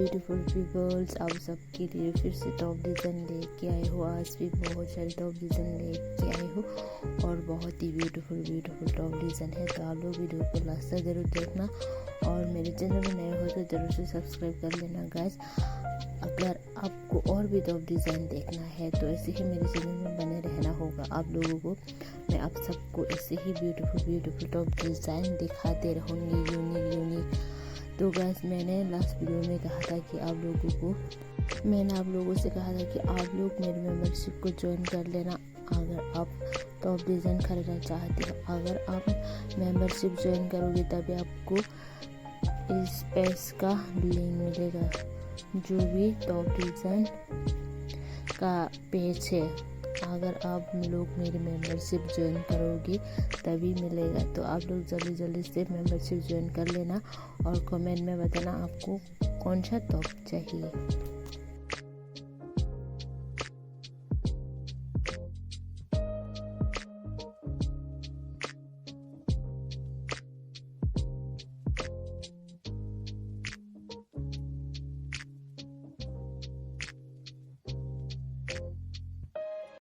Beautiful peoples, आप सबके लिए फिर से टॉप डिज़ाइन लेके आए हो। आज भी बहुत सारे टॉप डिज़ाइन लेके आए हो और बहुत ही ब्यूटीफुल टॉप डिज़ाइन है। तो आप लोग वीडियो को लास्ट तक जरूर देखना और मेरे चैनल में नए हो तो ज़रूर से सब्सक्राइब कर लेना गाइस। अगर आपको और भी टॉप डिज़ाइन देखना है तो ऐसे ही मेरे चैनल में बने रहना होगा आप लोगों को। मैं आप सबको ऐसे ही ब्यूटीफुल टॉप डिज़ाइन दिखाते रहूँगी, यूनिक। तो गाइस मैंने लास्ट वीडियो में कहा था कि आप लोगों से कहा था कि आप लोग मेरे मेंबरशिप को ज्वाइन कर लेना अगर आप टॉप डिज़ाइन खरीदना चाहते हो। अगर आप मेंबरशिप ज्वाइन करोगे तभी आपको इस पेज का लिंक मिलेगा, जो भी टॉप डिज़ाइन का पेज है। अगर आप लोग मेरी मेंबरशिप ज्वाइन करोगे तभी मिलेगा। तो आप लोग जल्दी से मेंबरशिप ज्वाइन कर लेना और कमेंट में बताना आपको कौन सा टॉप चाहिए।